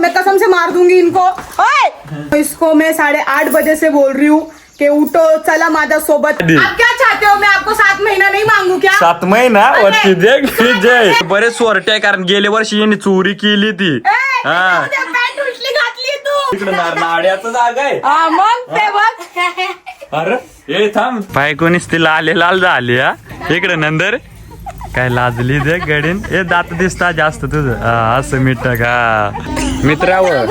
मैं कसम से मार दूंगी इनको। ओए इसको मैं 8:30 बजे से बोल रही हूँ कि उठो चला माझ्या सोबत। आप क्या चाहते हो, मैं आपको 7 महीना नहीं मांगू क्या? 7 महिना वरती जय बरेच सोरटे आहे कारण गेल्या वर्षी यांनी चोरी केली ती. हा पॅन्ट उलटली घातली तू तिकडे नाड्याचं जागा आहे. मग ते बघ. अरे हे थांब पाय कोणीच ती लाल झाली. हा इकडे नंदर काय लाजली दे गडीन. हे दात दिसता जास्त तुझं. असं मिठ का मित्रावर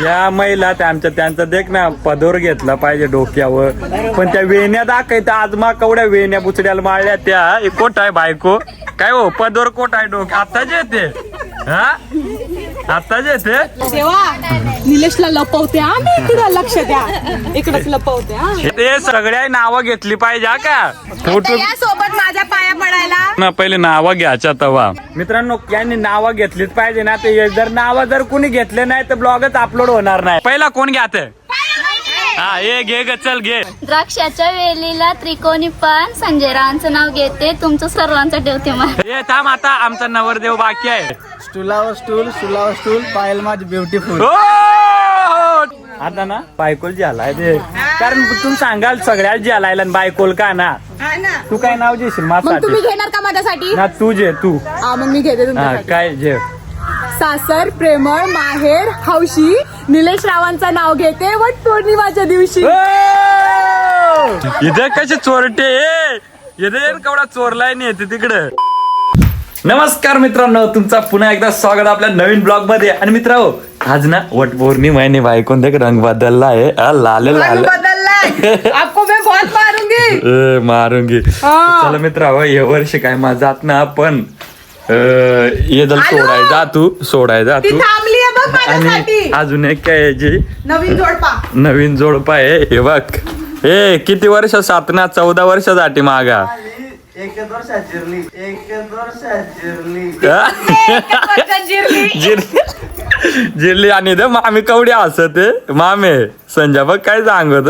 या महिला त्यांचा देख ना पदोर घेतला पाहिजे डोक्यावर. पण त्या वेण्या दाखवता आजमा कवड्या वेण्या बुचड्याला मारल्या त्या. कोट आहे बायको काय हो पदोर कोट आहे डोक्या आताच येते. हा आताच येते तेव्हा निलेशला लपवते. आम्ही इकडं लक्ष द्या, इकडंच लपवते. ते सगळ्या नावं घेतली पाहिजे. हा का फोटो सोबत माझ्या पाया पडायला ना पहिले नावं घ्यायच्या तवा. मित्रांनो यांनी नावं घेतलीच पाहिजे ना. ते जर नावं जर कोणी घेतले नाही तर ब्लॉगच अपलोड होणार नाही. पहिला कोण घ्यात हा हे घे ग चल घे. द्राक्षाच्या वेलीला त्रिकोणी पान संजय रावांचं नाव घेते. तुमचं सर्वांचं ठेवते मग. हे थांब आता आमचा नवरदेव बाकी आहे. स्टूलावर स्टूल पायल माझी ब्युटिफुल. हो आता ना बायकोल झालाय ते कारण तुम्ही सांगाल सगळ्यात झालाय बायकोल का ना. तू काय नाव घेशील मग माझ्यासाठी तुम्ही घेणार का माझ्यासाठी? ना तू जे तू मग मी घेते हा तुमच्यासाठी. काय जे सासर प्रेमळ माहेर हौशी निलेश रावांचं नाव घेते वट पौर्णिमाच्या दिवशी. इथे कसे चोरटे इथे कवडा चोरलाय नाही येते तिकडं. नमस्कार मित्रांनो, तुमचा पुन्हा एकदा स्वागत आपल्या नवीन ब्लॉग मध्ये. आणि मित्रांनो आज ना वट पौर्णिमा आहे. बायकोन देख रंग बदलला आहे. लाल बदललाय आपको मैं बहुत मारूंगी. मारूंगी. चला मित्रांनो हे वर्षी काय माझं जात ना पण ये जल सोडाय जा तू थांबली आहे बघ आणि माझ्यासाठी. अजून एक काय जी नवीन जोडपा आहे हे बघ. हे किती वर्ष 7 ना 14 वर्षासाठी मागा. एकच वर्षात जिरली. जिरली आणि मामी कवडी असते मामे संजय बघ काय सांगत.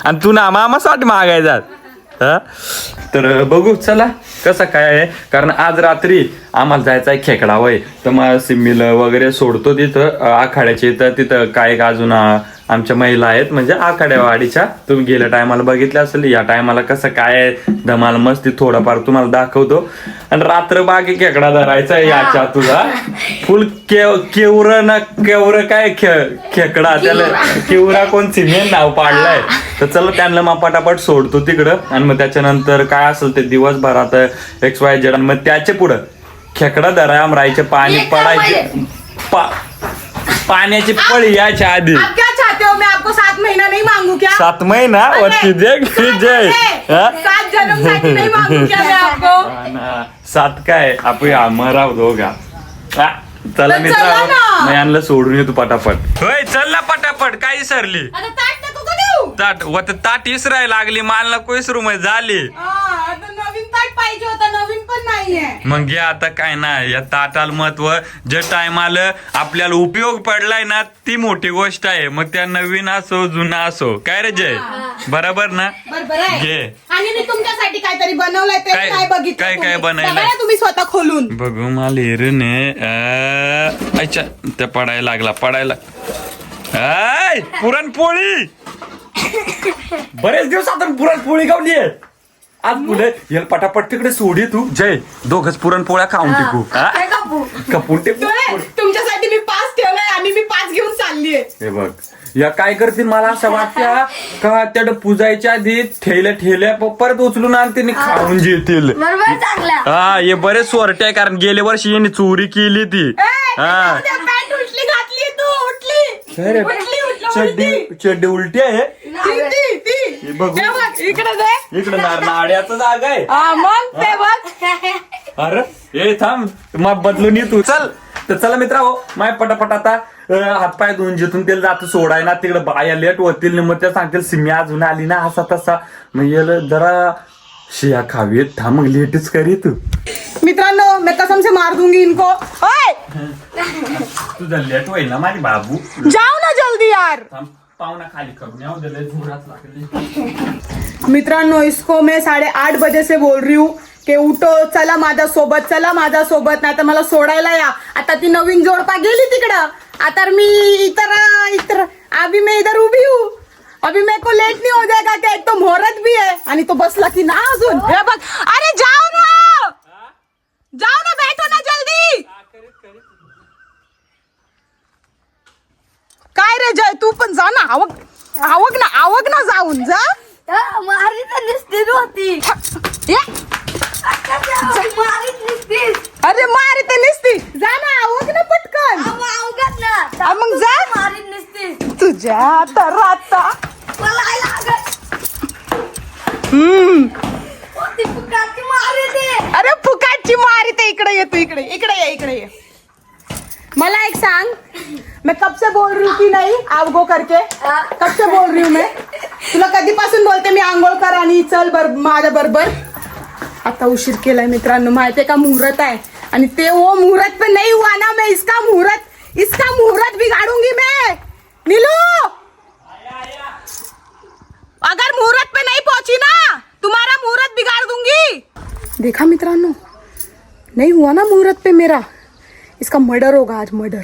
आणि तू ना मामासाठी मागायचा. तर बघू चला कसं काय आहे. कारण आज रात्री आम्हाला जायचं आहे खेकडा वय. तर मग सिम्मीला वगैरे सोडतो तिथं आखाड्याच्या इथं. तिथं काय अजून आमच्या महिला आहेत म्हणजे आखाड्यावाडीच्या. तुम्ही गेल्या टायमाला बघितलं असेल. या टायमाला कसं काय धमाल मस्ती थोडंफार तुम्हाला दाखवतो. आणि रात्र बाकी खेकडा धरायचा याच्या तुझा फुल केवर काय खेकडा त्याला केवरा कोण सिमेन नाव पाडलंय. तर चला त्यांना मग पटापट सोडतो तिकडं. आणि मग त्याच्यानंतर काय असेल ते दिवसभरात XYZ. आणि मग त्याच्या पुढं खेकडा धराय राहायचे पाणी पडायचे पाण्याची पळी यायच्या आधी. क्या चाहते हो, मैं आपको 7 महीना नहीं मांगू क्या? 7 महिना वरती जय 7 जन्मसाठी नहीं मांगू क्या मैं आपको? 7 काय आपण मराव दोघा. चला मित्रांनो मी आणलं सोडून येतो पटापट. होय चल ना पटापट. काही सरली आता ताट नको का देऊ? ताट इसराय लागली माल नको इसरू मग झाली. आता नवीन ताट पाहिजे होता, नवीन पण नाहीये. मग घे आता काय ना या ताटाला महत्व जे टायमाला आपल्याला उपयोग पडलाय ना ती मोठी गोष्ट आहे. मग त्या नवीन असो जुना असो काय रे जय बरोबर ना. बरोबर आहे. घे आणि मी तुमच्यासाठी काहीतरी बनवलंय ते काय- काय बघितलं काय- काय तुम्ही? बनवलंय? बघा ना तुम्ही स्वतः खोलून. बघू मला हिरने अच्छा त्या पडायला पडायला पुरणपोळी. बरेच दिवस आता पुरणपोळी गावली आहे. आज मुलं येल पटापट तिकडे सोडी तू जय दोघच पुरणपोळ्या खाऊन टिकू कपून टिकू. तुमच्यासाठी मी 5 ठेवलंय आणि मी 5 घेऊन चाललीये. हे बघ या काय करतील मला असं वाटतं का त्या पूजायच्या आधी ठेल्या परत उचलून आणते खाऊन जेतील. बरोबर चांगला. हा हे बरेच सोरटे आहे कारण गेल्या वर्षी यांनी चोरी केली ती. हा पॅन्ट उलटली घातली तू उठली चड्डी उलटी आहे. ती बघू इकडे दे. इकडे नाड्याचं जागा आहे. मग ते बघ. अरे हे थांब मग बदलून ये तू चल. तर चला मित्रांनो माय पटापट आता हातपाय धुवून जिथून तेल जातं सोडायला तिकडे बाया लेट होतील. मग त्या सांगतील सिमी अजून आली ना असा तसा. मग जरा शिया खावी थांब मग लेटच करी तू. मित्रांनो मैं कसम से मार दूंगी इनको. ओए तुझं लेट होईल ना माझी बाबू. जाओ ना जल्दी यार. पाहुणा खाली करून यावं दिलंय जोरात लागली. मित्रांनो इसको मैं 8:30 बजे से बोल रही हूँ कि उठो चला माझ्या सोबत नाही तर मला सोडायला या. आता ती नवीन जोडपा गेली तिकडं आता मी इतर अभी मैं इधर उभी हूँ. अभी मेरे को लेट नहीं हो जाएगा क्या? एक तो मुहूर्त भी है आणि तो बसला की ना अजून. हे बघ, अरे जाओ ना बैठो ना जल्दी. काय रे जय, तू पण जा ना. आवक ना जाऊन जा. मारी तर निस्तीच होती. ये. मारीत निस्तीस. अरे मारे ते निसती. जा ना, आवक ना पटकन. अवघात ना. हा, मग जा. मारीत निस्तीस. तुझ्या तर आता. मला लागत. ती फुकाची मारी दे. अरे फुकाटची मारी ते इकडे ये, तू इकडे ये. मला एक सांग, मैं कब से बोल रही हूँ की नाही आवगो करके. कब से बोल रही हूँ मैं तुला कधीपासून बोलते मी आंघोळ कर आणि चल माझ्या बरोबर. आता उशीर केलाय मित्रांनो, माहितीये का मुहूर्त आहे आणि ते वो मुहूर्त पे नहीं हुआ ना, मैं इसका मुहूर्त बिगाड़ूंगी मैं. नीलू, अगर मुहूर्त पे नहीं पहुंची ना तुम्हारा मुहूर्त बिगाड़ दूंगी. देखा मित्रांनो, नहीं हुआ ना मुहूर्त पे मेरा, इसका मर्डर होगा आज, मर्डर.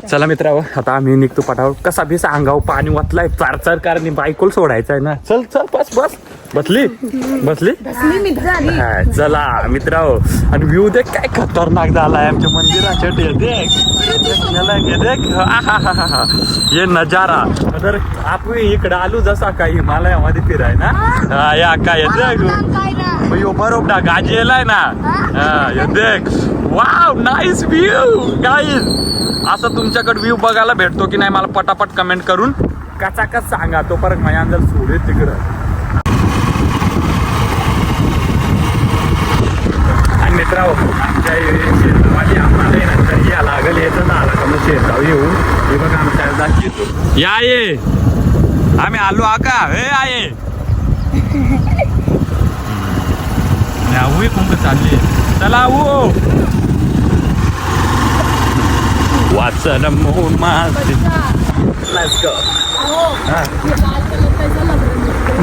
चला मित्रांनो, आता आम्ही निघतो पटावर. कसा बी अंगावर पाणी वाटलाय, चार कारण बायकोल सोडायचं आहे ना. चल बस बसली. हा, चला मित्रांनो, आणि व्ह्यू देख काय खतरनाक झालाय आमच्या मंदिराच्या. देख ये नजारा. तर आपण इकडे आलो जसा काही हिमालयामध्ये फिराय ना. या काय देख यो बरोबर गाजी येलाय ना. हा देख, वाव नाईस व्ह्यू गाईज. असं तुमच्याकडे व्ह्यू बघायला भेटतो की नाही मला पटापट कमेंट करून कचाकच सांगा. तो परत माझ्या अंदर सोडे तिकडं. आणि मित्रांनो, आमच्या शेतामध्ये आम्हाला या लागल येतं ना, आला का मग शेताव येऊन हे बघा आमच्या दाखी येतो. या ये आम्ही आलो आका. हे आहे कुंभ चालली. चला आऊ वाचन मोहन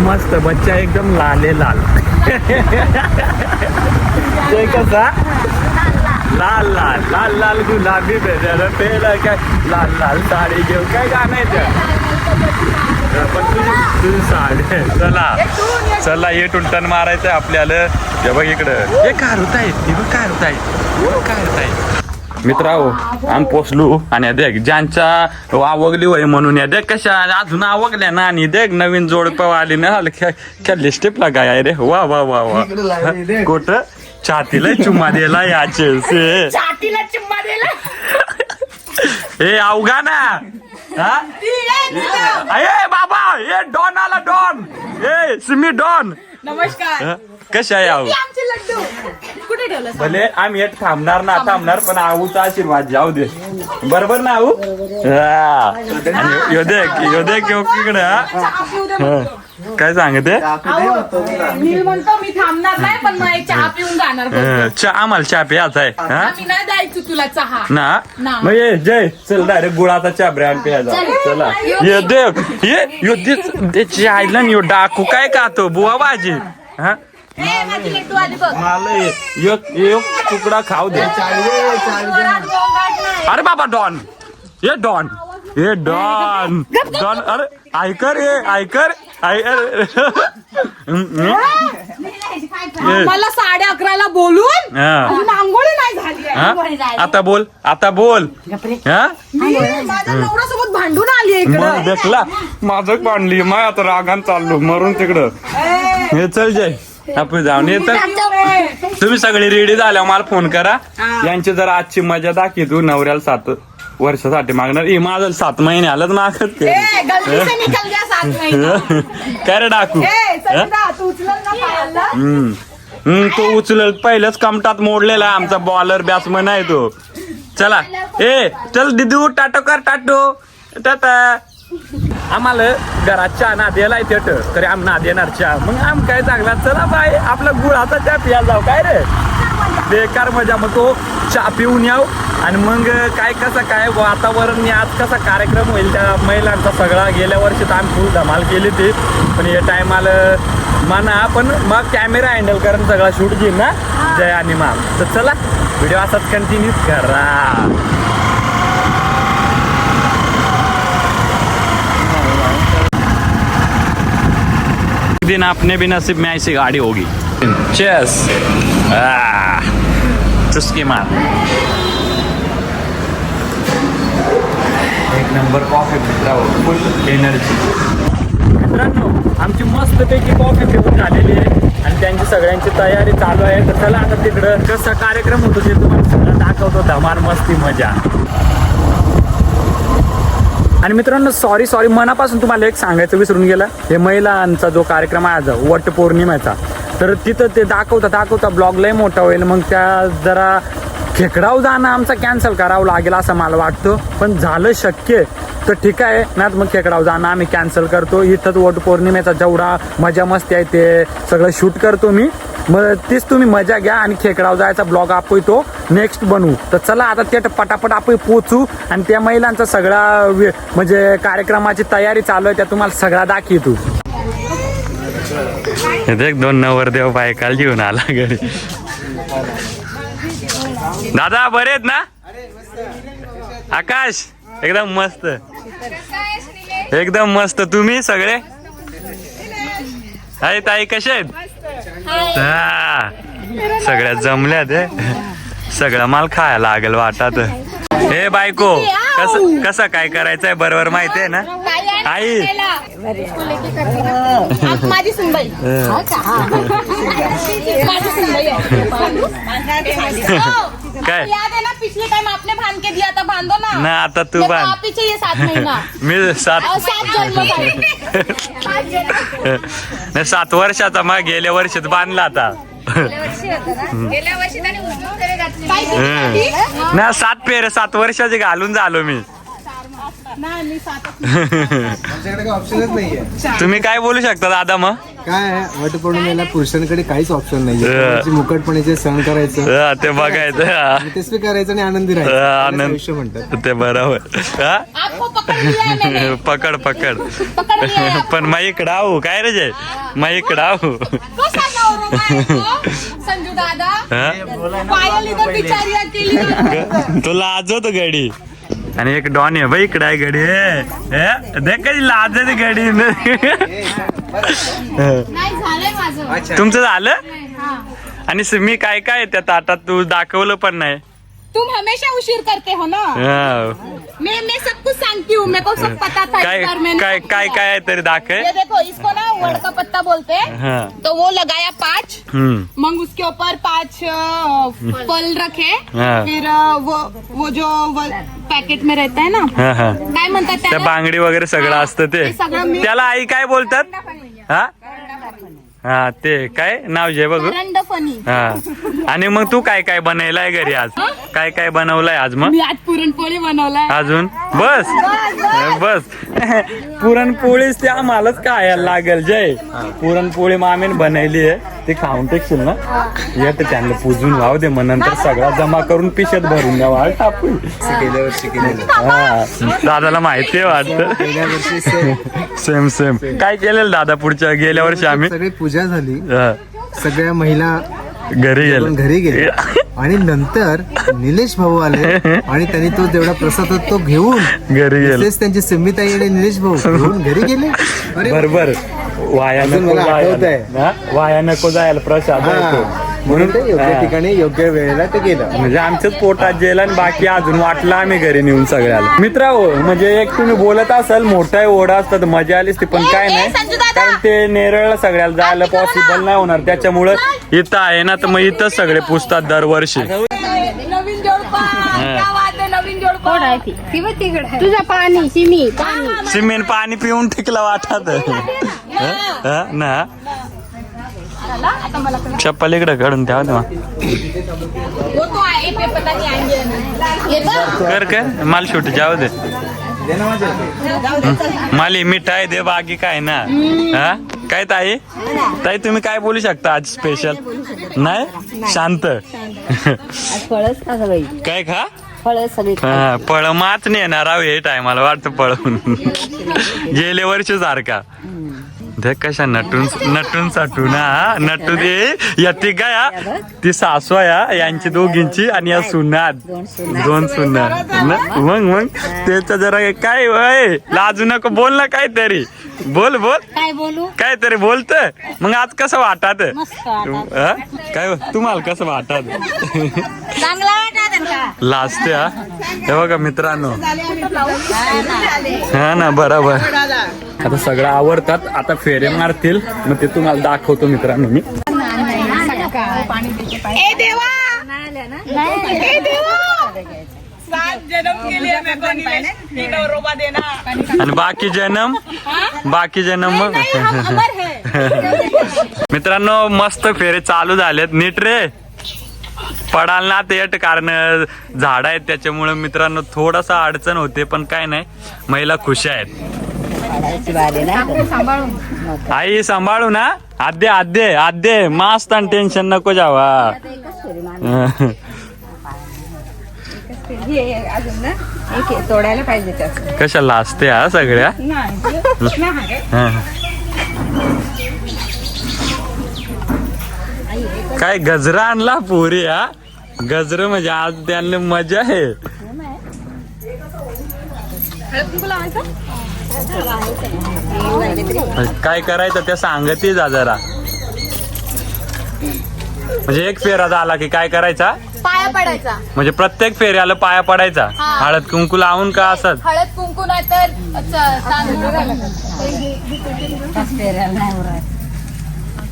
मस्त बच्चा एकदम लाले लाल. ते कसा लाल लाल लाल लाल गुलाबी बेजार पेला काय लाल लाल साडी घेऊ काय गाणं आहे पण तुझी साडी. चला ये टुलटन मारायचं आपल्याला. हे बघ इकडं हे काय होत आहे मित्रांनो. आम्ही पोचलो आणि देख ज्यांच्या आवगली होय म्हणून या देख कशा अजून आवगल्या ना. आणि देख नवीन जोडपं आली ना, खेळले स्टेपला काय रे. वा वा वा वा. कोट छातीला चुम्मा दिला याचे हे अवघा ना. अये बाबा, ये डॉन आला डॉन. ए सिमी डॉन, नमस्कार. कशा आहे आऊ? आमचे लड्डू कुठे ठेवलं? भले आम्ही एक थांबणार पण आऊचा आशीर्वाद जाऊ दे. बरोबर ना आऊ? यो देख इकडे काय सांगते. मी म्हणतो मी थांबणार नाही, पण मग एक चहा पिऊन जाणार. चहा आम्हाला चहा प्यायचा आहे. मी नाही द्यायचो तुला चहा ना मग ये जय चल डायरेक्ट गुळाचा चहा ब्रँड प्यायचा. चला ये देख ये आईला यो डाकू काय का तो बुवा भाजी. हा लड्डू आधी बघ. मला एक तुकडा खाऊ दे. अरे बाबा डॉन, ये डॉन अरे ऐकर मला 11:30 बोलून अजून आंघोळी नाही झाली. आता बोल माझ्या नवऱ्यासोबत भांडून आली इकडं. देखला माझं बांधली मग आता रागान चाललो मरून तिकडं. हे चल जय आपण जाऊन ये. तर तुम्ही सगळे रेडी झाल्या मला फोन करा. यांची जर आजची मजा दाखी तू नवऱ्याला 7 वर्षासाठी मागणार. माझं 7 महिने आलंच मागत काय रे डाकू. तो उचल पहिल्याच कमटात मोडलेला आमचा बॉलर बॅट्समन आहे तो. चला ए चल दिदू टाटो कर टाटा. आम्हाला घरात चहा ना द्यायला येते तरी आम्ही ना देणार चहा. मग आम काय चांगला चला बाय आपला गुळाचा चहा पिया जाऊ काय रे बेकार मजा. मग तो चहा पिऊन याव आणि मग काय कसं काय वातावरण आज कसा कार्यक्रम होईल त्या महिलांचा सगळा. गेल्या वर्षी तर आम्ही फुल धमाल केली ती पण हे टाइम आलं म्हणा. पण मग कॅमेरा हँडल करून सगळा शूट घेईन ना जय आणि माम. तर चला व्हिडिओ असाच कंटिन्यू करा. दिन अपने भी नसीब में ऐसी गाड़ी होगी. चेस. चुस्की मार. एक नंबर कॉफी मित्रांनो, फुल एनर्जी. मित्रांनो आमची मस्तपैकी कॉफी पिऊन झालेली आहे आणि त्यांची सगळ्यांची तयारी चालू आहे. तर चला आता तिकडं कसा कार्यक्रम होतो ते तुम्हाला सगळं दाखवतो. धमाल मस्ती मजा. आणि मित्रांनो सॉरी मनापासून तुम्हाला एक सांगायचं विसरून गेला. हे महिलांचा जो कार्यक्रम आहे आज वट पौर्णिमेचा, तर तिथं ते दाखवता ब्लॉग लय मोठा होईल. मग त्या जरा खेकडाव जाणं आमचा कॅन्सल करावं लागेल असं मला वाटतं. पण झालं शक्य तर ठीक आहे ना, मग खेकडाव जाणं आम्ही कॅन्सल करतो. इथंच वट पौर्णिमेचा जेवढा मजा मस्ती आहे ते सगळं शूट करतो मी. मग तीच तुम्ही मजा घ्या आणि खेकडाव जायचा ब्लॉग आपण तो नेक्स्ट बनवू. तर चला आता ते पटापट आपण पोचू आणि त्या महिलांचा सगळा म्हणजे कार्यक्रमाची तयारी चालू आहे त्या तुम्हाला सगळा दाखवतो. एक 2 नवरदेव बायकाला घेऊन आला घरी. दादा बरे आहेत ना? आकाश एकदम मस्त, एकदम मस्त. तुम्ही सगळे आहे ताई कसे आहेत? हा सगळ्यात जमल्या ते. सगळा माल खायला लागेल वाटात. हे बायको कसं काय करायचंय बरोबर माहिती आहे ना आई? माझी सुनबाई काय याद है ना पिछले टाइम आपने बांध के दिया था, बांधो ना. ना आता तू बांध. आप पीछे ये 7 महीना मी 7 7 वर्षाचा मग गेल्या वर्षीच बांधला आता. ना 7 पेर 7 वर्षाचे घालून झालो मी. आमच्याकडे काही ऑप्शनच नाहीये. तुम्ही काय बोलू शकता दादा? मग काय वटपौर्णिमेला पुरुषांकडे काहीच ऑप्शन नाहीये. मुकटपणीचे सण करायचं, ते बघायचं ते स्वीकारायचं आणि आनंदी आनंद. राहायचं आयुष्य म्हणतात. ते बरोबर. आपको पकड़ लिया है मैंने. पकड पकड़ लिया है. पण माईक डाऊ काय रे जय माईक डाऊ. कसा नवरा बायको? संजू दादा पायल इधर बिचारी अकेली. तो लाजवतो गडी. आणि एक डॉन आहे बाई इकडे आहे गडी. देख कधी लाजते गडी. नाही झालंय माझं. तुमचं झालं? आणि मी काय काय त्या ताटात तू दाखवलं पण नाही. तुम हमेशा उशीर करते हो ना. मैं सब कुछ सांगती हूँ, मेरे को सब पता था. काय इस बार मैंने काय काय काय तरी दाखव. ये देखो इसको ना वड़ का पत्ता बोलते हैं. हाँ. तो वो लगाया 5, मग उसके ऊपर 5 फल रखे. हाँ. फिर वो जो पैकेट में रहता है ना, काय म्हणतात त्या त्याला? बांगडी वगैरे सगळं असतं ते. ते सगळं मी- त्याला आई काय बोलतात? हा हा ते काय नाव जे बघू. करंडफणी. हा आणि मग तू काय काय बनवलाय घरी आज? काय काय बनवलंय आज? मग मी आज पुरणपोळी बनवलाय. अजून बस पुरणपोळीच ते आम्हालाच खायला लागेल. जय पुरणपोळी मामीन बनवली आहे ती खाऊन टेकशील ना. येत त्यांना पुजून वाहू दे मग नंतर सगळा जमा करून पिशेत भरून द्यावा टाकून. गेल्या वर्षी केलेलं. हा दादाला माहिती आहे वाटतं. गेल्या वर्षी सेम काय केलेलं दादा पुढच्या गेल्या वर्षी आम्ही सगळी पूजा झाली. हा, सगळ्या महिला घरी गेले आणि नंतर निलेश भाऊ आले आणि त्यांनी तो जेवढा प्रसाद होता तो घेऊन घरी गेले. तसेच त्यांची सिम्मीताई आणि निलेश भाऊ घेऊन घरी गेले. अरे बरोबर वाया अजून नको मला आठवतंय. जायला. वाया नको जायला प्रसाद आहे तो. म्हणून ते योग्य ठिकाणी योग्य वेळेला ते गेलं. म्हणजे आमच्याच पोटात जेला आणि बाकी अजून वाटलं आम्ही घरी नेऊन सगळ्याला. मित्र म्हणजे एक तुम्ही बोलत असाल मोठा ओढा असतात मजा आलीच ती पण काय नाही संजू दादा. कारण ते नेरळला सगळ्याला जायला पॉसिबल नाही होणार त्याच्यामुळे इथं आहे ना तर मग इथंच सगळे पुजतात दरवर्षी. नवीन जोडपा. क्या बात आहे, नवीन जोडपा. तुझं पाणी सिमी पाणी. सिमेंट पाणी पिऊन टिकला वाटत ना. चप्पल इकडे काढून ठेवा तेव्हा. वो तो आए पे पता नहीं आएंगे ना. ये तो कर काय माल शूट जाऊ दे. माली मिठाई दे बाकी काय ना. हा काय ताई तुम्ही काय बोलू शकता आज स्पेशल? नाही शांत. फळच का बाई काय खा फळ सगळी फळ माच नाही येणार राव हे टायमाला वाटतं पळून गेल्या वर्षी सारखा. देख कशा नटून साटून हा नटून येते का या ती सासू या यांची दोघींची आणि या सुनात दोन सुना मग त्याच जरा काय वय लाजू नको बोल ना काहीतरी बोल काय बोलू काहीतरी बोलत मग आज कसं वाटत मस्त वाटत. काय तुम्हाला कसं वाटत चांगला वाटत का लाजते हा हे बघा मित्रांनो हा ना बरोबर आता सगळं आवडतात आता फेरे मारतील मग ते तुम्हाला दाखवतो मित्रांनो मी ए देवा ए देवा सात जन्म के लिए मैं बनी है तीन रोबा देना आणि बाकी जन्म मग हम अमर है मित्रांनो मस्त फेरे चालू झालेत नीट रे पडाल ना ते कारण झाड आहेत त्याच्यामुळे मित्रांनो थोडासा अडचण होते पण काय नाही महिला खुश आहेत पडायची बारी ना आई सांभाळू ना आद्य मस्त आणि टेन्शन नको जावा तोडायला पाहिजे त्याचं कशाला असते हा सगळ्या हा. काय गजरा आणला पोरी हा गजर म्हणजे आज त्यांना मजा आहे काय करायचं त्या सांगते जा जरा म्हणजे एक फेरा झाला की काय करायचा पाया पडायचा म्हणजे प्रत्येक फेऱ्याला पाया पडायचा हळद कुंकू लावून का असत हळद कुंकू नाही तर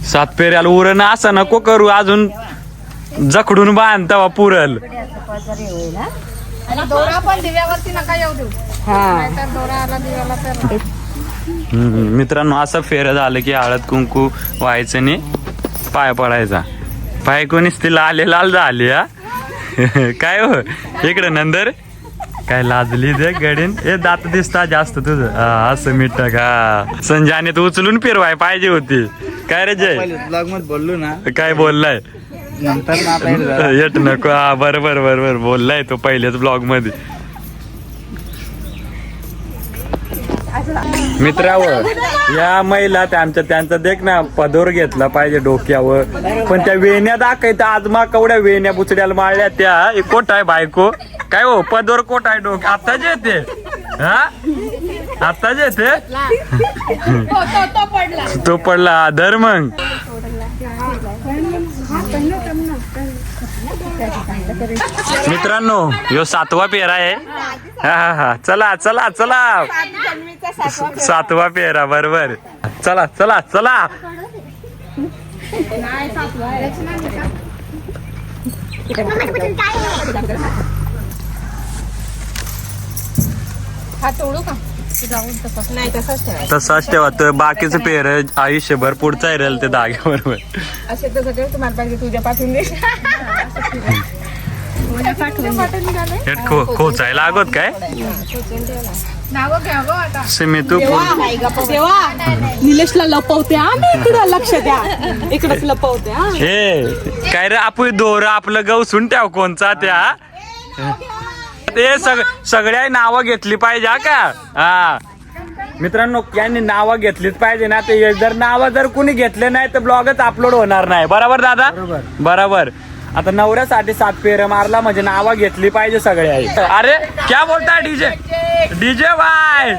सात फेऱ्याला उरण असं नको करू अजून जखडून बांधता पुरल दोरा पण दिव्यावरती नका येऊ देऊ दोरा आला दिव्याला तर मित्रांनो असं फेर झालं की हळद कुंकू व्हायचं नाही पाया पडायचा पाय कोणीच ती लाल झाली हा काय हो इकडे नंदर काय लाजली दे गडीन ए दात दिसता जास्त तुझं असं मिठ का संजयने तू उचलून फिरवाय पाहिजे होती काय रे जय ब्लॉग मध्ये बोललो ना काय बोललाय नंतर ना आता येत नको हा बरोबर बोललाय तो पहिल्याच ब्लॉग मध्ये मित्रावर या महिला त्यांचा देख ना पदोर घेतला पाहिजे डोक्यावर पण त्या वेण्या दाखवता आजमा कवड्या वेण्या बुचड्याला मारल्या त्या कोट आहे बायको काय हो पदोर कोट आहे डोक आताच येते हा आताच येते तो पडला धर मग मित्रांनो यो 7वा पेरा आहे हा चला 7वा पेरा बरोबर चला तसाच ठेवा तर बाकीचं पेर आयुष्यभर पुढचा राहील ते धागे बरोबर असे तर सगळे तुम्हाला पाहिजे तुझ्या पाठवून दे खोचायला लागत काय सिमी तू देवा निलेशला लपवते आम्ही इकडं लक्ष द्या इकडंच लपवते हे काय रे आपण दोर आपलं गवसून ठेव कोणचा त्या ते सगळ्या नावं घेतली पाहिजे हा मित्रांनो यांनी नावं घेतलीच पाहिजे ना ते जर नावं जर कुणी घेतले नाही तर ब्लॉगच अपलोड होणार नाही बरोबर दादा बरोबर आता नवऱ्यासाठी 7 फेर मारला म्हणजे नावं घेतली पाहिजे सगळ्या अरे क्या बोलताय डीजे बाय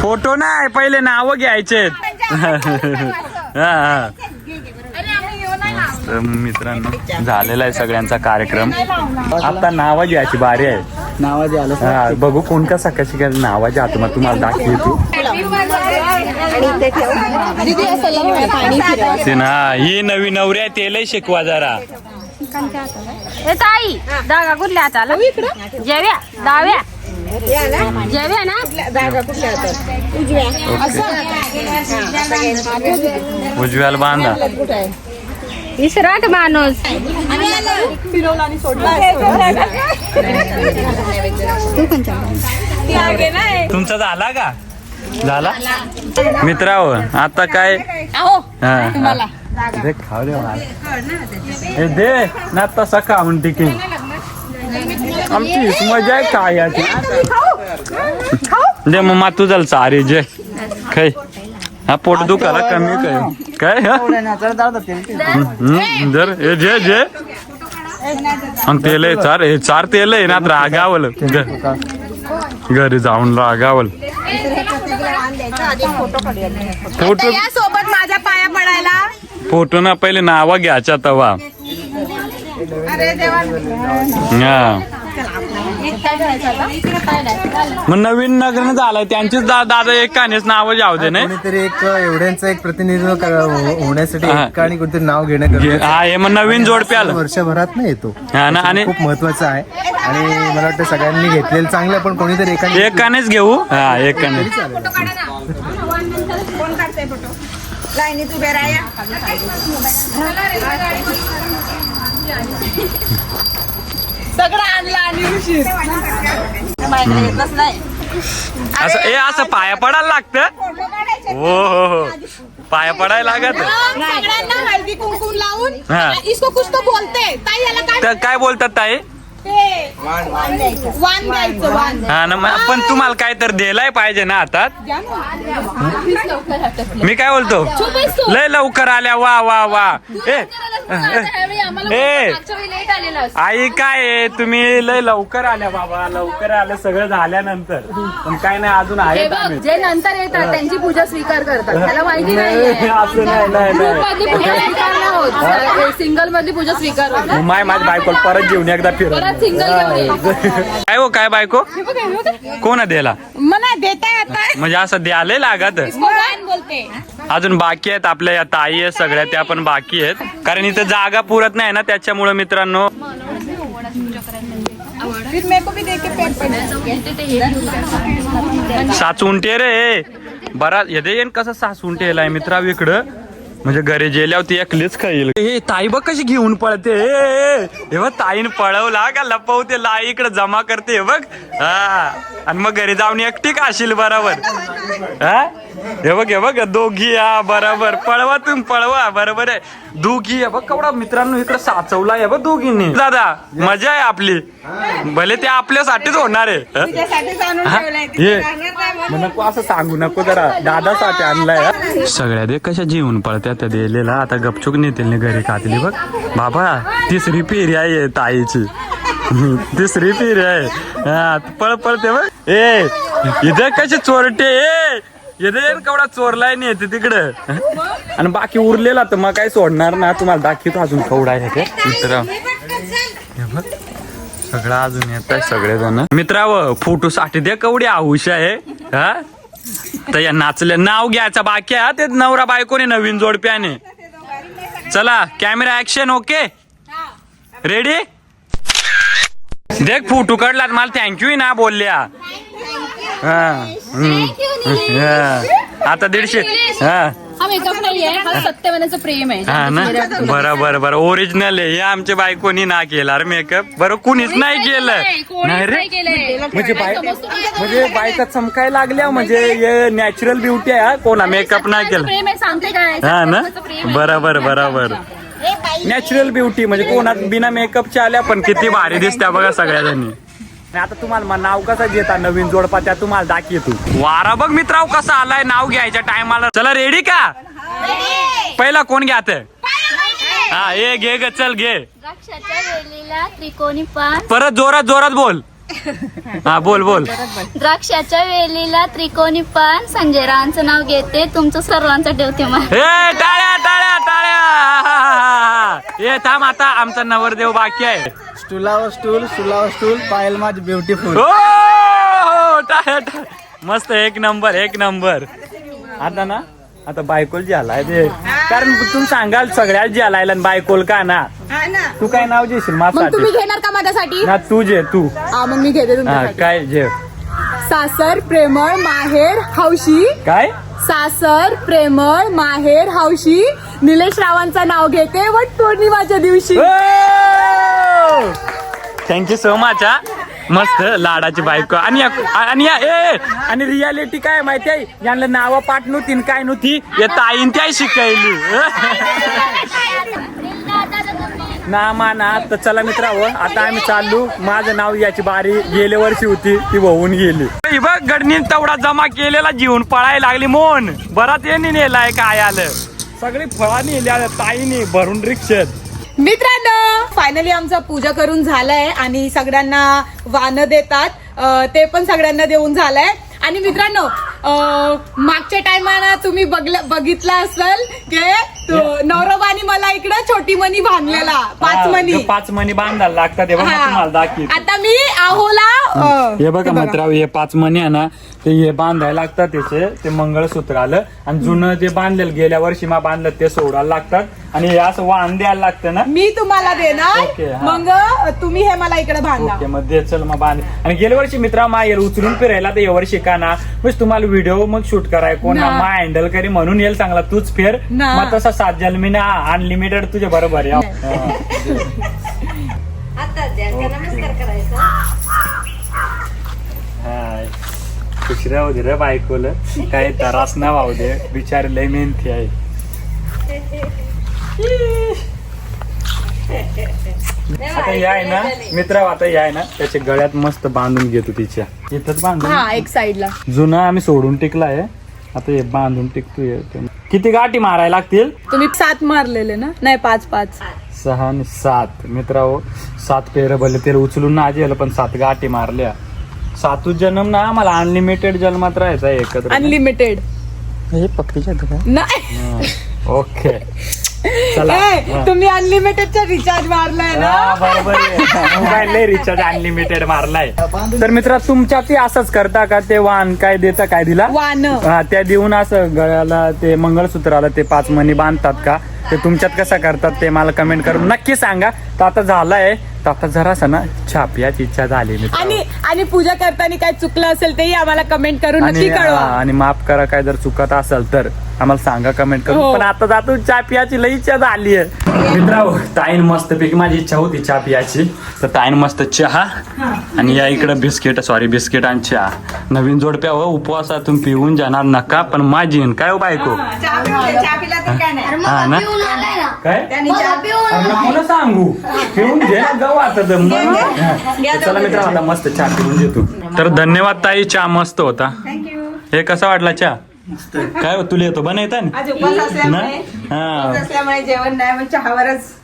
फोटो नाही पहिले नावं घ्यायचे मित्रांनो झालेला आहे सगळ्यांचा कार्यक्रम आता नावं घ्यायची बारी आहे नावाचे आलं बघू कोण कसा कशी काय नावाच्या हात मग तुम्हाला दाखवतो ही नवी नवरी आहे तेलही शिकवा जरा ताई दागा कुठल्या हाताला जेव्या डाव्या जेव्या ना उजव्याला बांधा विसराट माणूस फिरवला आणि सोडला तुमचा झाला का झाला मित्रांनो आता काय दे खाऊ दे मला. हे दे ना तसा खाऊन टिकी आमची हीच मजा आहे काय याची दे मम्मा तू चल सारी जे खाय हा पोट दुखाला कमी काय हा जर हे जे जे आणि तेल आहे चार हे चार तेल आहे ना रागावल घरी जाऊन रागावल फोटो सोबत माझ्या पाया पडायला. फोटो ना पहिले नावा घ्यायच्या तवा हा मग नवीन नगरनं झालंय त्यांचीच दादा एक कानेच नाव जाऊ दे नाही कोणीतरी एक एवढ्यांचं एक प्रतिनिधित्व होण्यासाठी एका आणि कोणतरी नाव घेणं गरजेचं आहे. हा हे मग नवीन जोडपे आलं वर्षभरात नाही येतो हा ना आणि खूप महत्वाचं आहे आणि मला वाटतं सगळ्यांनी घेतलेलं चांगलं पण कोणीतरी एकानेच घेऊ हा एकाने कोण काढतंय फोटो लाईनीत उभे राहा. सगळं आणलं आणि उशीर. असं हे असं पाया पडायला लागतं हो हो हो पाया पडायला लागत सगळ्यांना हळदी कुंकू लावून हा. इसको कुछ तो बोलते ताई याला काय तर काय बोलतात ताई ते वाण द्यायचं वाण. हा ना मग पण तुम्हाला काय तर दिलाय पाहिजे ना आता मी काय बोलतो लय लवकर आल्या वा वा वा ए आई काय आहे तुम्ही लय लवकर आल्या बाबा लवकर आल्या सगळं झाल्यानंतर पण काय नाही अजून आहे जे नंतर येतात त्यांची पूजा स्वीकार करतात त्याला माहिती नाही असं नाही सिंगल मधली पूजा स्वीकार होतात माय माझी बायको परत घेऊन एकदा फिरत काय हो काय बायको कोण द्यायला मला देता आता म्हणजे असं द्यायला लागत वाण बोलते. अजून बाकी आहेत आपल्या या ताई आहेत सगळ्या त्या पण बाकी आहेत कारण इथं जागा पुरत नाही ना त्याच्यामुळे मित्रांनो फिर मेरे को भी देके पेट पडे. साचुंटे रे बरा येते येईन कसं सासून ठेलाय मित्राव इकडं म्हणजे घरी गेल्यावर ती एकलीच खाईल हे ताई बघ कशी घेऊन पळते हे बघ ताईन पळवला का लपवते लाई इकडे जमा करते हे बघ हा आणि मग घरी जाऊन एकटी काशील बरोबर हा हे बघ दोघी हा बरोबर पळवा तुम्ही पळवा बरोबर आहे दोघी हे बघ केवढा मित्रांनो इकडे साचवला हे बघ दोघींनी दादा मजा आहे आपली भले ते आपल्यासाठीच होणार आहे तुझ्यासाठीच आणून हा? ठेवलंय. हे. राहणार नाही मग. मग नको असं सांगू नको जरा दादासाठी आणलाय सगळ्या दे कशा जीवन पळत्या त्या दिलेला आता गपचूक नेतील घरी खातली बघ बाबा तिसरी फेरी आहे ताईची तिसरी फेरी आहे हा पळ पळते बघ ए इथं कसे चोरटे इथे केवढा चोरलाय नाही येते तिकडं आणि बाकी उरलेला तर मग काय सोडणार ना तुम्हाला दाखवतो अजून केवढा आहे ते मित्र बघ सगळं अजून येत आहे सगळेजण मित्राव फोटो साठी दे केवढी आहुष आहे हा तर या नाचले नाव घ्यायचं बाकी आहे ते नवरा बायकोने नवीन जोडप्याने चला कॅमेरा ऍक्शन ओके रेडी देख फोटो काढला मला थँक्यू ना बोलल्या आता 150 हा मेकअप नाहीये हा सत्यवानाचं प्रेम आहे हा ना बरं ओरिजिनल आहे हे आमच्या बायकोनी ना केला रे मेकअप बरं कुणीच नाही केलं नाही रे म्हणजे बायका चमकायला लागल्या म्हणजे हे नॅचरल ब्युटी आहे कोणा मेकअप नाही केला प्रेम आहे सांगते काय हा ना बरोबर नॅचरल ब्युटी म्हणजे कोणा बिना मेकअपच्या आल्या पण किती भारी दिसत्या बघा सगळ्या जणी आता तुम्हाला नाव कसं घेता नवीन जोडपा त्या तुम्हाला दाखवतो वारा बघ मित्राव कसा आलाय नाव घ्यायच्या टायमाला चला रेडी का पहिला कोण घ्यात हा ये घे ग चल घे द्राक्षाच्या वेलीला त्रिकोणी पान परत जोरात बोल हा बोल द्राक्षाच्या वेलीला त्रिकोणी पान संजय रावांचं नाव घेते तुमचं सर्वांचं ठेवते मग ए टाळ्या ये थांब आता आमचा नवरदेव बाकी आहे स्टूलावर स्टूल पायल माझ ब्युटिफुल हो टाळ्या मस्त एक नंबर आता ना आता बायकोल जी आलाय ते कारण तुम्ही सांगाल सगळ्यात जी आलाय बायकोल का ना हा ना. तू काय नाव जेशील मग तुम्ही माझ्यासाठी घेणार का माझ्यासाठी ना तू हा मग मी घेते हा तुमच्यासाठी. काय जे सासर प्रेमळ माहेर हौशी काय सासर प्रेमळ माहेर हौशी निलेश रावांचं नाव घेते वट पौर्णिमाच्या दिवशी. थँक्यू सो मच हा मस्त लाडाची बायको आणि रियालिटी काय माहिती आहे यांना नाव पाठ नव्हती काय नव्हती या ताईन त्या शिकायली ना माना. तर चला मित्रांनो, आता आम्ही चाललो. माझं नाव याची बारी गेल्या वर्षी होती ती होऊन गेली. बघ गडनीन तेवढा जमा केलेला जीवन पळायला लागली. मोन बराच येणे नेलाय काय आलं, सगळी फळा नेल्या ताईने भरून रिक्षेत. मित्रांनो फायनली आमचा पूजा करून झालाय आणि सगळ्यांना वाण देतात ते पण सगळ्यांना देऊन झालंय. आणि मित्रांनो मागच्या टायमाला तुम्ही बघितलं असेल की नवरोबानी मला इकडे छोटी मणी बांधलेला 5 मणी. 5 मणी बांधायला लागतात. हे बघा तुम्हाला दाखी. आता मी आहोला हे बघा मित्रांनो, हे 5 मणी आहे ना, ते हे बांधायला लागतात. त्याचे ते मंगळसूत्र आलं आणि जुनं जे बांधलेलं गेल्या वर्षी मा बांधलं ते सोडायला लागतात आणि हे असं वाण द्यायला लागतं ना. मी तुम्हाला देणार ओके, हा. मग तुम्ही हे मला इकडे बांधा. ओके, मग दे चल मग बांध. आणि गेल्या वर्षी मित्रा मा उचलून फिरायला, तर या वर्षी का ना म्हणजे तुम्हाला व्हिडिओ मग शूट कराय कोण ना. मा हँडल करी म्हणून येईल चांगला तूच फेर ना. मग तसा 7 जन्मी ना अनलिमिटेड तुझे बरोबर आहे. हाय खुश राहू दे रे बायकोला, काही त्रास ना वाहू दे, बिचारी लय मेहनती आहे. आता हे आहे ना मित्र, आता हे आहे ना त्याच्या गळ्यात मस्त बांधून घेतो तिच्या इथंच बांधून. हा एक साइडला जुना आम्ही सोडून टिकलाय, आता हे बांधून टिकतोय. किती गाठी मारायला लागतील? तुम्ही 7 मारलेले ना? नाही 5 5. 6 आणि 7 मित्रांनो, 7 पेर भले तेल उचलून ना आजी, पण 7 गाठी मारल्या. 7 जन्म ना आम्हाला अनलिमिटेड जन्मात राहायचा एकत्र. अनलिमिटेड हे पक्कीच्या नाही. ओके चला. तुम्ही अनलिमिटेडचा रिचार्ज मारलाय ना? बरोबर मोबाईल रिचार्ज अनलिमिटेड मारलाय. तर मित्रा तुमच्या ते असंच करता का? ते वाण काय देता, काय दिला वाण हा त्या देऊन असं गळ्याला ते मंगळसूत्राला ते 5 मणी बांधतात का? ते तुमच्यात कसं करतात ते मला कमेंट करून नक्की सांगा. तर आता झालाय, तर आता जरासा ना चहा पियाची इच्छा झाली मित्रांनो. आणि पूजा करताना काय चुकलं असेल तेही आम्हाला कमेंट करून नक्की कळवा. आणि माफ करा काय जर चुकत असेल तर आम्हाला सांगा कमेंट करून. हो. पण आता जातो चहा पियाची लई इच्छा झाली आहे मित्रांनो. ताईन मस्त पैकी माझी इच्छा होती चहा पियाची, तर ताईन मस्त चहा आणि या इकडे बिस्किट आणि चहा. नवीन जोडप्या हो, उपवासातून पिऊन जाणार नका, पण माझी काय हो बायको हा ना काय नको सांगू, पिऊन घे ना गव आता दम. चला मित्रांनो आता मस्त चहा पिऊन देतो. तर धन्यवाद ताई, चहा मस्त होता. हे कसा वाटला चहा? काय हो तुला येतो बनवता आज उपवास असल्यामुळे जेवण नाही, मग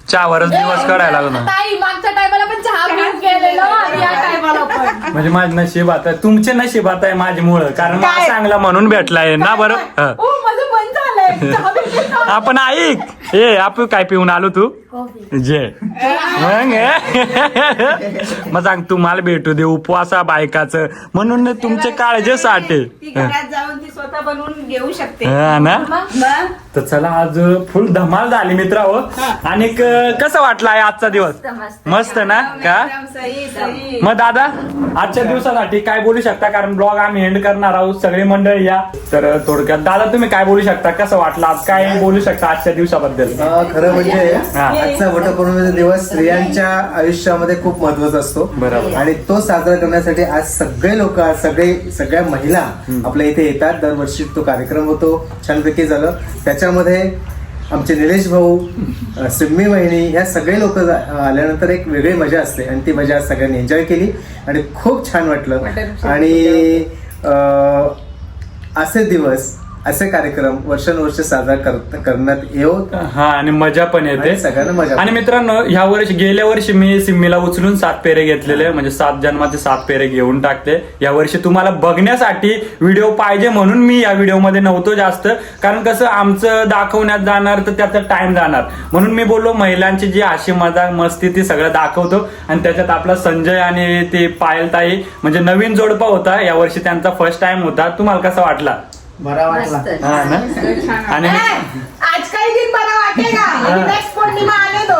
चहावरच दिवस काढायला लागलो. ताई मागच्या टायमाला पण चहा पिऊन गेलेलो आणि या टायमाला पण. म्हणजे माझं नशीब आता, तुमचे नशीबात आहे माझी मुळे, कारण मला काय? चांगला म्हणून भेटलाय ना. बरं ओ माझं बंद झालंय चहा पिऊन. आपण ऐक आपण काय पिऊन आलो तू जे मग सांग तुम्हाला भेटू दे उपवासा बायकाचं म्हणून तुमचे काळजीसाठी ती घरात जाऊन ती स्वतः बनवून घेऊ शकते. हा ना. तर चला आज फुल धमाल झाली मित्रांनो. आणि कसं वाटलं आहे आजचा दिवस? मस्त ना का? मग दादा आजच्या दिवसासाठी काय बोलू शकता? कारण ब्लॉग आम्ही एंड करणार आहोत, सगळी मंडळी या. तर थोडक्यात दादा तुम्ही काय बोलू शकता? कसं वाटलं आज? काय बोलू शकता आजच्या दिवसाबद्दल? खरं म्हणजे हा. आजचा वटपौर्णिमेचा दिवस स्त्रियांच्या आयुष्यामध्ये खूप महत्वाचा असतो. बरोबर. आणि तो साजरा करण्यासाठी आज सगळे लोक, सगळ्या महिला आपल्या इथे येतात. दरवर्षी तो कार्यक्रम होतो, छानपैकी झालं. त्याच्यामध्ये आमचे निलेश भाऊ, सिम्मी वहिनी, ह्या सगळे लोक आल्यानंतर एक वेगळी मजा असते आणि ती मजा आज सगळ्यांनी एन्जॉय केली आणि खूप छान वाटलं. आणि असे दिवस, असे कार्यक्रम वर्षानुवर्ष साजरा करण्यात येऊ. हा आणि मजा पण येते सगळ्यांना मजा. आणि मित्रांनो ह्या वर्षी गेल्या वर्षी मी सिम्मीला उचलून 7 पेरे घेतलेले, म्हणजे 7 जन्माचे 7 पेरे घेऊन टाकते. या वर्षी तुम्हाला बघण्यासाठी व्हिडिओ पाहिजे म्हणून मी या व्हिडिओमध्ये नव्हतो जास्त, कारण कसं आमचं दाखवण्यात जाणार तर त्याचा टाइम जाणार, म्हणून मी बोललो महिलांची जी हाशी मजाक मस्ती ती सगळं दाखवतो. आणि त्याच्यात आपला संजय आणि ते पायलताई म्हणजे नवीन जोडपा होता, या वर्षी त्यांचा फर्स्ट टाइम होता. तुम्हाला कसा वाटला? बरा वाटला. हा ना. आणि आज काही दिन बरा वाटेगा. नेक्स्ट पौर्णिमा आने दो.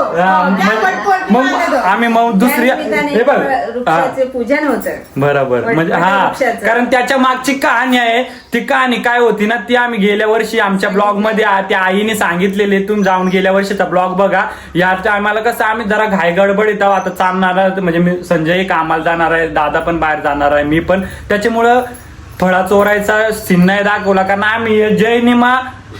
मग आम्ही मग दुसरी हे बघ पूजन होतं. बरोबर. म्हणजे हा कारण त्याच्या मागची कहाणी आहे. ती कहाणी काय होती ना, ती आम्ही गेल्या वर्षी आमच्या ब्लॉग मध्ये त्या आईने सांगितलेली. तुम्ही जाऊन गेल्या वर्षीचा ब्लॉग बघा. या टायमाला कसं आम्ही जरा घाई गडबडीत आहोत. आता चालणार म्हणजे मी संजय कामाला जाणार आहे, दादा पण बाहेर जाणार आहे, मी पण. त्याच्यामुळं फळा चोरायचा सीन नाही दाखवला, कारण आम्ही जैनिमा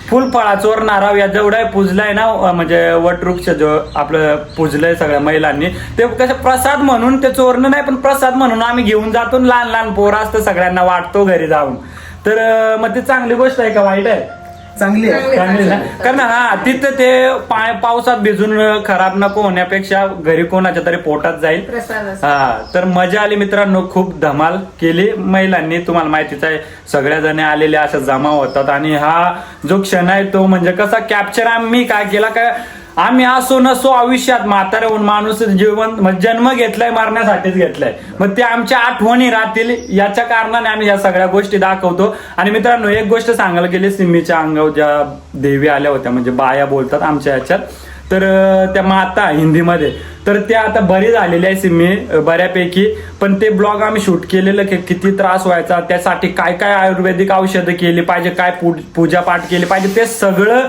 फुल फळा चोरणारा या जेवढा पूजलाय ना म्हणजे वटवृक्ष जो आपलं पूजलंय सगळ्या महिलांनी, ते कसं प्रसाद म्हणून ते चोरणं नाही, पण प्रसाद म्हणून आम्ही घेऊन जातो. लहान लहान पोरं असतं सगळ्यांना वाटतो घरी जाऊन. तर मग ती चांगली गोष्ट आहे का वाईट आहे? चांगली आहे. चांगली ना, कारण हा तिथं ते पावसात भिजून खराब नको होण्यापेक्षा घरी कोणाच्या तरी पोटात जाईल. हा, तर मजा आली मित्रांनो, खूप धमाल केली महिलांनी. तुम्हाला माहितीच आहे सगळ्या जणी आलेल्या अशा जमा होतात आणि हा जो क्षण आहे तो म्हणजे कसा कॅप्चर आम्ही काय केला काय, आम्ही असो नसो आयुष्यात म्हातारा होऊन माणूस जीवन जन्म घेतलाय मरण्यासाठीच घेतलाय, मग ते आमच्या आठवणी राहतील याच्या कारणाने आम्ही या सगळ्या गोष्टी दाखवतो. आणि मित्रांनो एक गोष्ट सांगायला गेली, सिम्मीच्या अंगावर ज्या देवी आल्या होत्या म्हणजे बाया बोलतात आमच्या ह्याच्यात, तर त्या माता हिंदीमध्ये, तर त्या आता बरी झालेली आहे सिम्मी बऱ्यापैकी. पण ते ब्लॉग आम्ही शूट केलेलं की किती त्रास व्हायचा, त्यासाठी काय काय आयुर्वेदिक औषधं केली पाहिजे, काय पूजापाठ केली पाहिजे, ते सगळं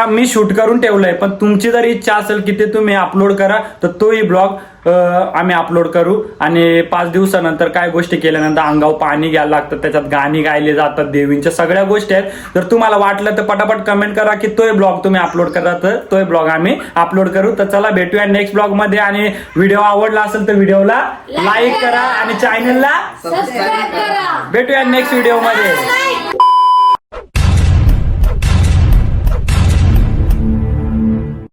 मी शूट करून ठेवलंय. पण तुमची जर इच्छा असेल की ते तुम्ही अपलोड करा तर तोही ब्लॉग आम्ही अपलोड करू. आणि 5 दिवसानंतर काय गोष्टी केल्यानंतर अंगावर पाणी घ्यायला लागतं, त्याच्यात गाणी गायले जातात, देवींच्या सगळ्या गोष्टी आहेत. जर तुम्हाला वाटलं तर पटापट कमेंट करा की तोही ब्लॉग तुम्ही अपलोड करा, तर तोही ब्लॉग आम्ही अपलोड करू. तर चला भेटूया नेक्स्ट ब्लॉग मध्ये. आणि व्हिडिओ आवडला असेल तर व्हिडिओला लाईक करा आणि चॅनलला भेटूया नेक्स्ट व्हिडिओ मध्ये.